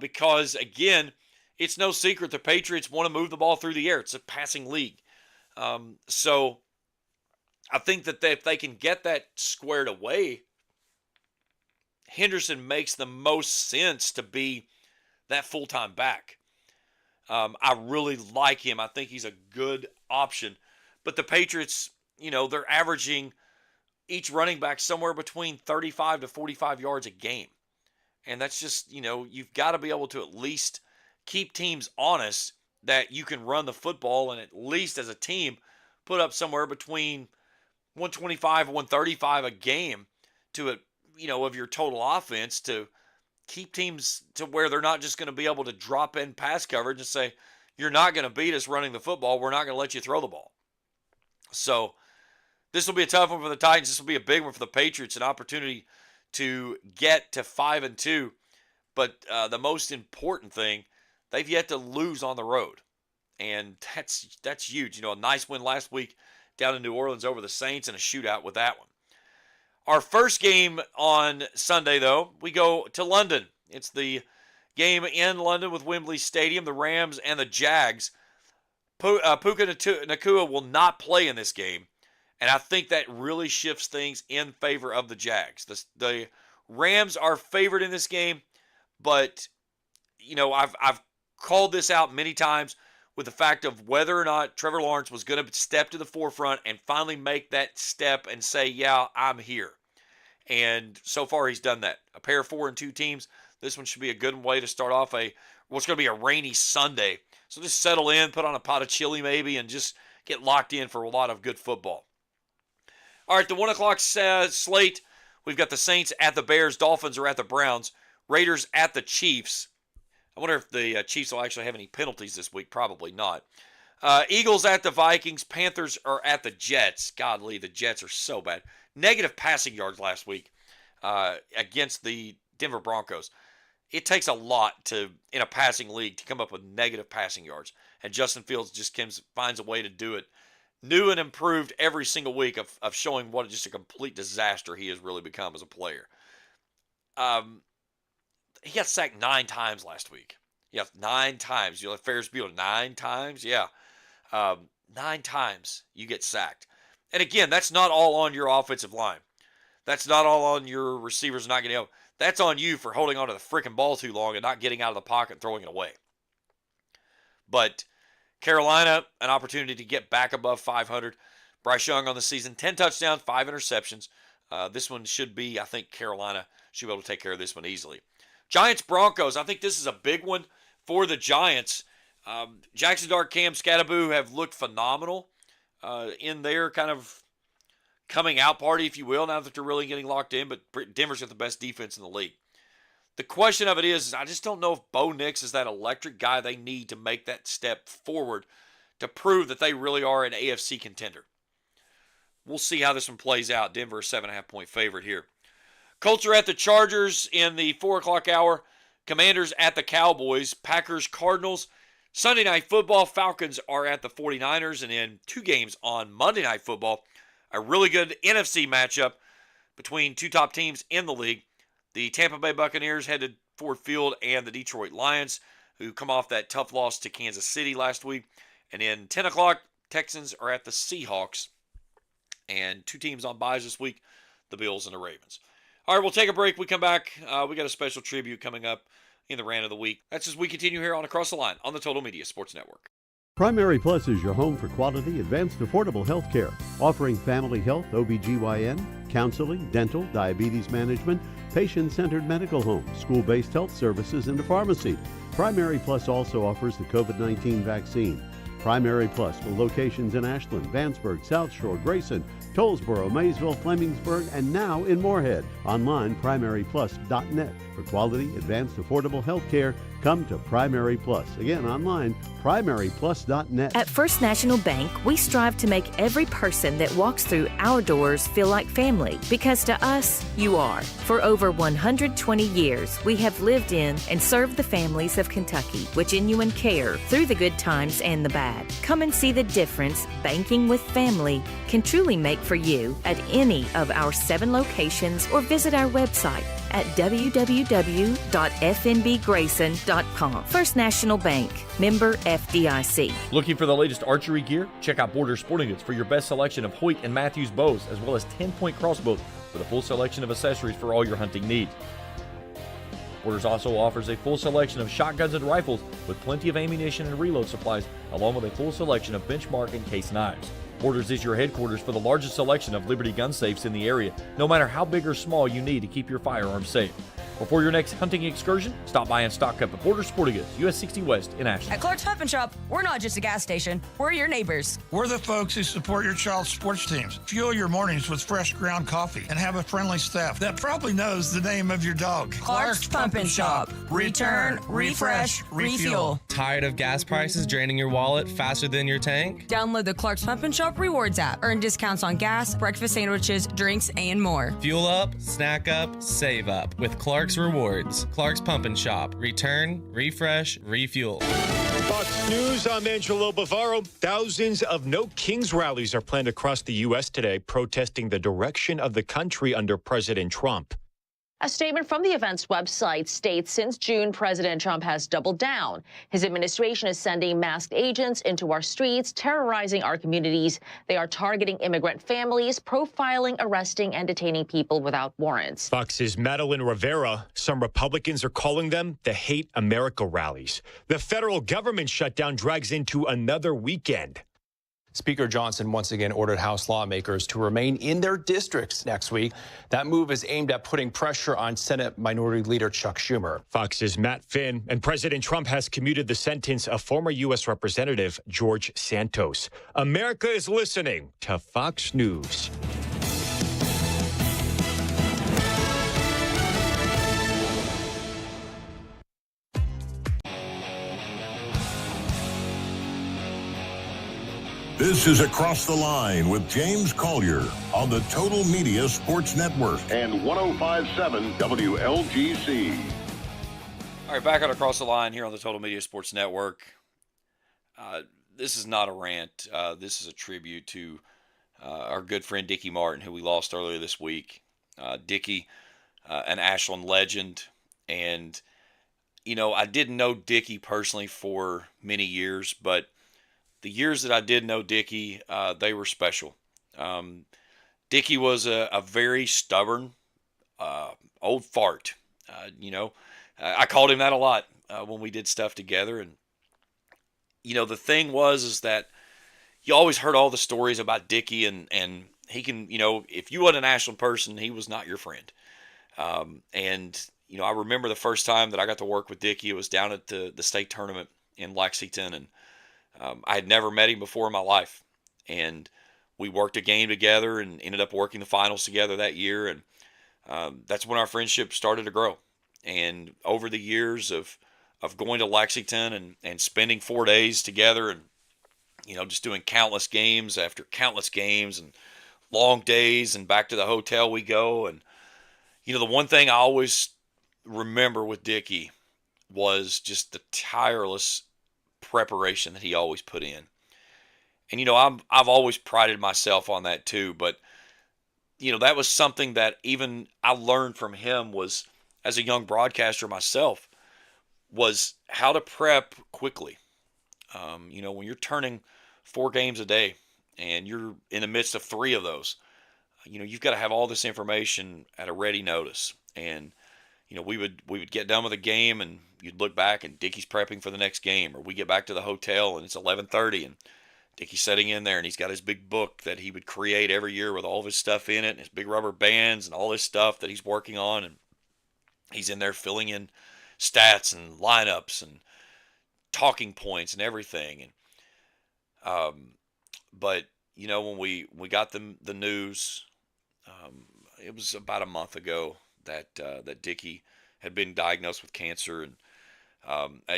Because, again, it's no secret the Patriots want to move the ball through the air. It's a passing league. So I think that if they can get that squared away, Henderson makes the most sense to be that full-time back. I really like him. I think he's a good option. But the Patriots, they're averaging each running back somewhere between 35 to 45 yards a game. And that's just, you've got to be able to at least keep teams honest that you can run the football and at least as a team put up somewhere between 125 and 135 a game to of your total offense to keep teams to where they're not just going to be able to drop in pass coverage and say, you're not going to beat us running the football. We're not going to let you throw the ball. So this will be a tough one for the Titans. This will be a big one for the Patriots, an opportunity to get to 5-2. But the most important thing, they've yet to lose on the road. And that's huge. A nice win last week down in New Orleans over the Saints and a shootout with that one. Our first game on Sunday, though, we go to London. It's the game in London with Wembley Stadium, the Rams and the Jags. Puka Nacua will not play in this game, and I think that really shifts things in favor of the Jags. The Rams are favored in this game, but I've called this out many times with the fact of whether or not Trevor Lawrence was going to step to the forefront and finally make that step and say, yeah, I'm here. And so far he's done that. A pair of 4-2 teams. This one should be a good way to start off what's going to be a rainy Sunday. So just settle in, put on a pot of chili maybe, and just get locked in for a lot of good football. All right, the 1 o'clock slate, we've got the Saints at the Bears, Dolphins are at the Browns, Raiders at the Chiefs. I wonder if the Chiefs will actually have any penalties this week. Probably not. Eagles at the Vikings. Panthers are at the Jets. Godly, the Jets are so bad. Negative passing yards last week against the Denver Broncos. It takes a lot in a passing league to come up with negative passing yards. And Justin Fields just finds a way to do it. New and improved every single week of showing what just a complete disaster he has really become as a player. He got sacked 9 times last week. Yeah, 9 times. You let Ferris Bueller 9 times? Yeah. 9 times you get sacked. And again, that's not all on your offensive line. That's not all on your receivers not getting out. That's on you for holding onto the freaking ball too long and not getting out of the pocket and throwing it away. But Carolina, an opportunity to get back above 500. Bryce Young on the season, 10 touchdowns, 5 interceptions. This one should be, I think Carolina should be able to take care of this one easily. Giants-Broncos, I think this is a big one for the Giants. Jackson Dart, Cam Scattaboo have looked phenomenal in their kind of coming out party, if you will, now that they're really getting locked in, but Denver's got the best defense in the league. The question of it is I just don't know if Bo Nix is that electric guy they need to make that step forward to prove that they really are an AFC contender. We'll see how this one plays out. Denver, a 7.5-point favorite here. Colts are at the Chargers in the 4 o'clock hour. Commanders at the Cowboys. Packers, Cardinals. Sunday Night Football, Falcons are at the 49ers. And in 2 games on Monday Night Football, a really good NFC matchup between 2 top teams in the league. The Tampa Bay Buccaneers head to Ford Field and the Detroit Lions, who come off that tough loss to Kansas City last week. And in 10 o'clock, Texans are at the Seahawks. And 2 teams on byes this week, the Bills and the Ravens. All right, we'll take a break. We come back. We got a special tribute coming up in the rant of the week. That's as we continue here on Across the Line on the Total Media Sports Network. Primary Plus is your home for quality, advanced, affordable health care, offering family health, OBGYN, counseling, dental, diabetes management, patient-centered medical home, school-based health services, and a pharmacy. Primary Plus also offers the COVID-19 vaccine. Primary Plus with locations in Ashland, Vanceburg, South Shore, Grayson, Tollsboro, Maysville, Flemingsburg, and now in Moorhead. Online, primaryplus.net. For quality, advanced, affordable health care, come to Primary Plus. Again, online, primaryplus.net. At First National Bank, we strive to make every person that walks through our doors feel like family, because to us, you are. For over 120 years, we have lived in and served the families of Kentucky with genuine care through the good times and the bad. Come and see the difference banking with family can truly make for you at any of our 7 locations, or visit our website at www.fnbgrayson.com. First National Bank, member FDIC. Looking for the latest archery gear? Check out Border Sporting Goods for your best selection of Hoyt and Matthews bows, as well as 10-point crossbows with a full selection of accessories for all your hunting needs. Borders also offers a full selection of shotguns and rifles with plenty of ammunition and reload supplies, along with a full selection of benchmark and case knives. Borders is your headquarters for the largest selection of Liberty gun safes in the area, no matter how big or small you need to keep your firearms safe. Or for your next hunting excursion, stop by and stock up at Border Sporting Goods, US 60 West in Ashland. At Clark's Pump and Shop, we're not just a gas station, we're your neighbors. We're the folks who support your child's sports teams. Fuel your mornings with fresh ground coffee and have a friendly staff that probably knows the name of your dog. Clark's Pump and Shop. Return, refresh, refuel. Tired of gas prices draining your wallet faster than your tank? Download the Clark's Pump and Shop Rewards app. Earn discounts on gas, breakfast sandwiches, drinks, and more. Fuel up, snack up, save up with Clark's Rewards. Clark's Pump and Shop. Return, refresh, refuel. Fox News, I'm Angelo Bavaro. Thousands of No Kings rallies are planned across the U.S. today, protesting the direction of the country under President Trump. A statement from the event's website states since June, President Trump has doubled down. His administration is sending masked agents into our streets, terrorizing our communities. They are targeting immigrant families, profiling, arresting, and detaining people without warrants. Fox's Madeline Rivera. Some Republicans are calling them the Hate America rallies. The federal government shutdown drags into another weekend. Speaker Johnson once again ordered House lawmakers to remain in their districts next week. That move is aimed at putting pressure on Senate Minority Leader Chuck Schumer. Fox's Matt Finn. And President Trump has commuted the sentence of former U.S. Representative George Santos. America is listening to Fox News. This is Across the Line with James Collier on the Total Media Sports Network and 105.7 WLGC. All right, back on Across the Line here on the Total Media Sports Network. This is not a rant. This is a tribute to our good friend Dickie Martin, who we lost earlier this week. Dickie, an Ashland legend. And, you know, I didn't know Dickie personally for many years, but the years that I did know Dickie, they were special. Dickie was a very stubborn old fart. I called him that a lot when we did stuff together. And, you know, the thing is that you always heard all the stories about Dickie, and he can, you know, if you wasn't an Ashland person, he was not your friend. And, you know, I remember the first time that I got to work with Dickie, it was down at the state tournament in Lexington, and I had never met him before in my life, and we worked a game together and ended up working the finals together that year, and that's when our friendship started to grow. And over the years of going to Lexington and spending 4 days together, and, you know, just doing countless games after countless games and long days, and back to the hotel we go. And, you know, the one thing I always remember with Dickie was just the tireless preparation that he always put in. And, you know, I've always prided myself on that too, but, you know, that was something that even I learned from him, was, as a young broadcaster myself, was how to prep quickly. You know, when you're turning 4 games a day and you're in the midst of 3 of those, you know, you've got to have all this information at a ready notice. And, you know, we would get done with a game, and you'd look back and Dickie's prepping for the next game, or we get back to the hotel and it's 11:30 and Dickie's sitting in there and he's got his big book that he would create every year with all of his stuff in it, and his big rubber bands and all this stuff that he's working on, and he's in there filling in stats and lineups and talking points and everything. And but, you know, when we got the news, it was about a month ago that Dickie had been diagnosed with cancer. And,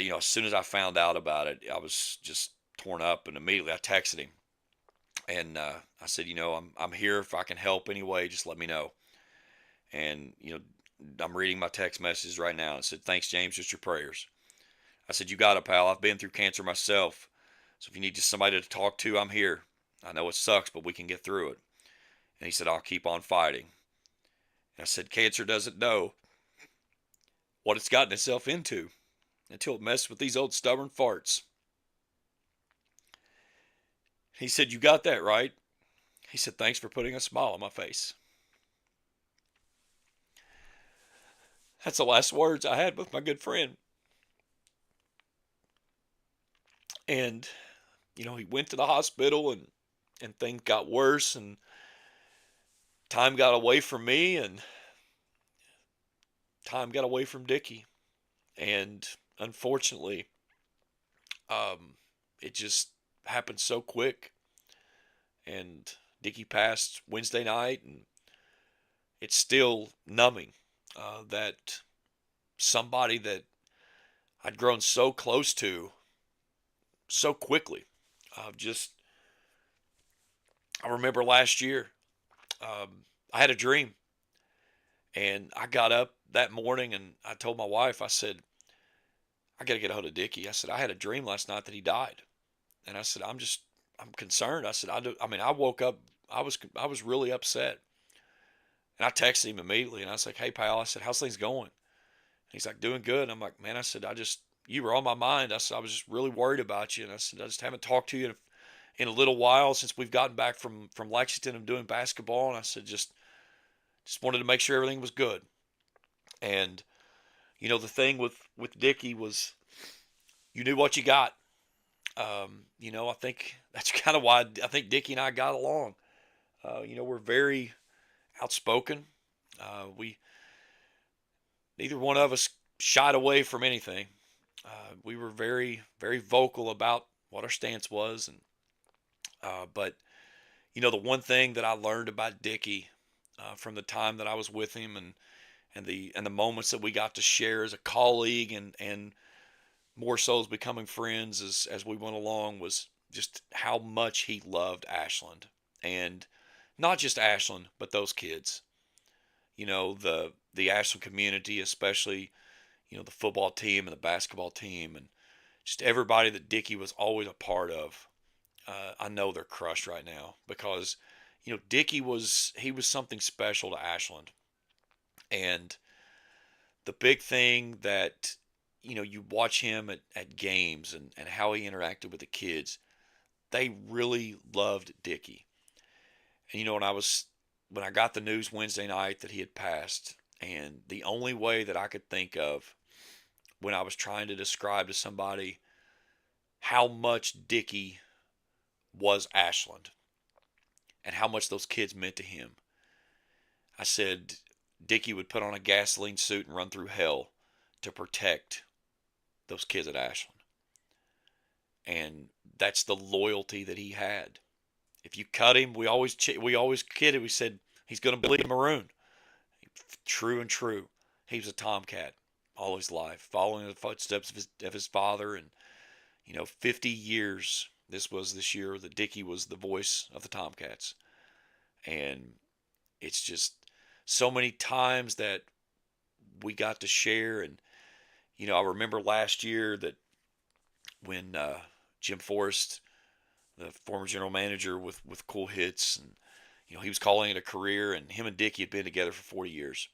you know, as soon as I found out about it, I was just torn up, and immediately I texted him. And I said, you know, I'm here. If I can help anyway, just let me know. And, you know, I'm reading my text messages right now. I said, thanks, James, just your prayers. I said, you got it, pal. I've been through cancer myself. So if you need just somebody to talk to, I'm here. I know it sucks, but we can get through it. And he said, I'll keep on fighting. And I said, cancer doesn't know what it's gotten itself into until it messes with these old stubborn farts. He said, you got that right. He said, thanks for putting a smile on my face. That's the last words I had with my good friend. And, you know, he went to the hospital, and things got worse, and time got away from me, and time got away from Dickie. And unfortunately, it just happened so quick. And Dickie passed Wednesday night, and it's still numbing that somebody that I'd grown so close to so quickly. I remember last year, I had a dream, and I got up that morning and I told my wife, I said, I got to get a hold of Dickie. I said, I had a dream last night that he died. And I said, I'm concerned. I said, I woke up, I was really upset. And I texted him immediately, and I was like, hey, pal, I said, how's things going? And he's like, doing good. And I'm like, man, I said, you were on my mind. I said, I was just really worried about you. And I said, I just haven't talked to you in a little while since we've gotten back from Lexington and doing basketball. And I said, just wanted to make sure everything was good. And, the thing with Dickie was you knew what you got. I think that's kind of why I think Dickie and I got along. We're very outspoken. Neither one of us shied away from anything. We were very, very vocal about what our stance was. But the one thing that I learned about Dickie from the time that I was with him and the moments that we got to share as a colleague and more so as becoming friends as we went along was just how much he loved Ashland. And not just Ashland, but those kids. The Ashland community, especially, the football team and the basketball team and just everybody that Dickie was always a part of. I know they're crushed right now because, Dickie was something special to Ashland. And the big thing that, you watch him at games and how he interacted with the kids, they really loved Dickie. And, when I got the news Wednesday night that he had passed, and the only way that I could think of when I was trying to describe to somebody how much Dickie was Ashland and how much those kids meant to him, I said Dickie would put on a gasoline suit and run through hell to protect those kids at Ashland. And that's the loyalty that he had. If you cut him, we always kidded. We said he's going to bleed maroon. True and true. He was a Tomcat all his life, following the footsteps of his father. And 50 years. This year that Dickie was the voice of the Tomcats. And it's just so many times that we got to share. And I remember last year that when Jim Forrest, the former general manager with Kool hits, and he was calling it a career, and him and Dickie had been together for 40 years.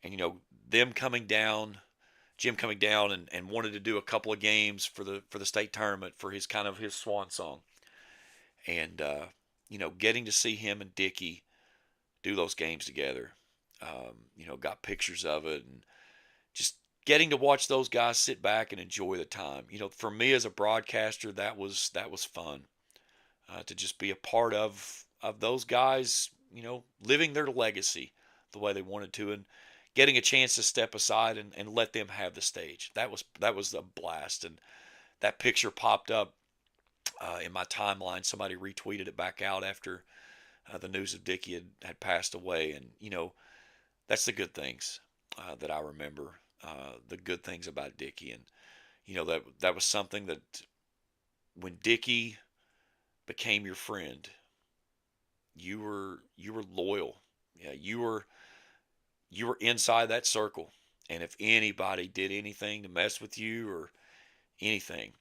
And them coming down, Jim coming down and wanted to do a couple of games for the state tournament for his swan song. And getting to see him and Dickie do those games together, got pictures of it, and just getting to watch those guys sit back and enjoy the time. For me as a broadcaster, that was fun. To just be a part of those guys, living their legacy the way they wanted to, and getting a chance to step aside and let them have the stage. That was a blast. And that picture popped up in my timeline. Somebody retweeted it back out after the news of Dickie had passed away. And, that's the good things that I remember, the good things about Dickie. And, that was something that when Dickie became your friend, you were loyal. Yeah, you were inside that circle. And if anybody did anything to mess with you or anything,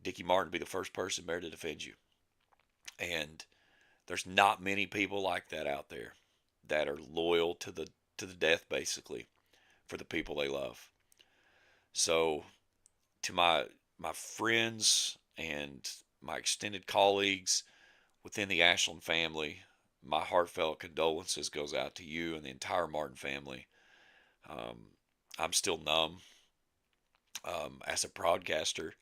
Dickie Martin would be the first person there to defend you. And there's not many people like that out there that are loyal to the death, basically, for the people they love. So to my friends and my extended colleagues within the Ashland family, my heartfelt condolences goes out to you and the entire Martin family. I'm still numb as a broadcaster,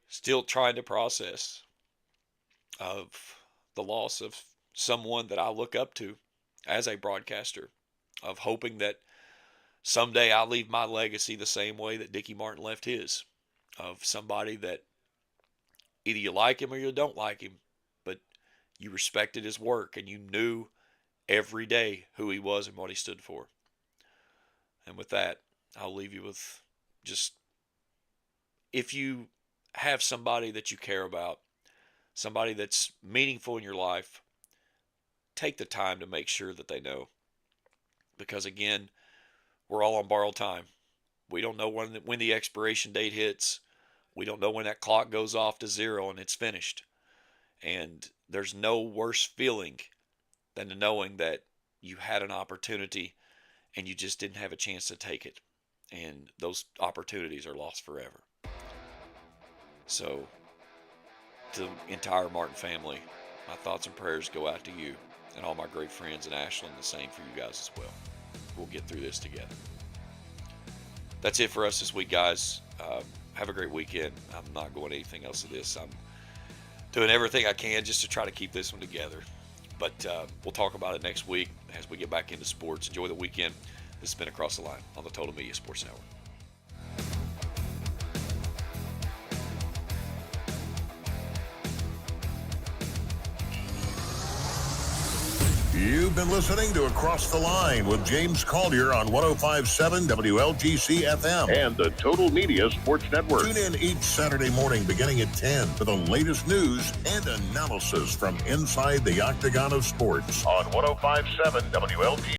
still trying to process of the loss of someone that I look up to as a broadcaster, of hoping that someday I'll leave my legacy the same way that Dickie Martin left his, of somebody that either you like him or you don't like him, but you respected his work and you knew every day who he was and what he stood for. And with that, I'll leave you with just, if you have somebody that you care about, somebody that's meaningful in your life, take the time to make sure that they know. Because again, we're all on borrowed time. We don't know when the expiration date hits. We don't know when that clock goes off to zero and it's finished. And there's no worse feeling than knowing that you had an opportunity and you just didn't have a chance to take it. And those opportunities are lost forever. So, to the entire Martin family, my thoughts and prayers go out to you and all my great friends in Ashland. The same for you guys as well. We'll get through this together. That's it for us this week, guys. Have a great weekend. I'm not going anything else to this. I'm doing everything I can just to try to keep this one together. But we'll talk about it next week as we get back into sports. Enjoy the weekend. This has been Across the Line on the Total Media Sports Network. You've been listening to Across the Line with James Collier on 105.7 WLGC FM and the Total Media Sports Network. Tune in each Saturday morning beginning at 10 for the latest news and analysis from inside the octagon of sports on 105.7 WLGC.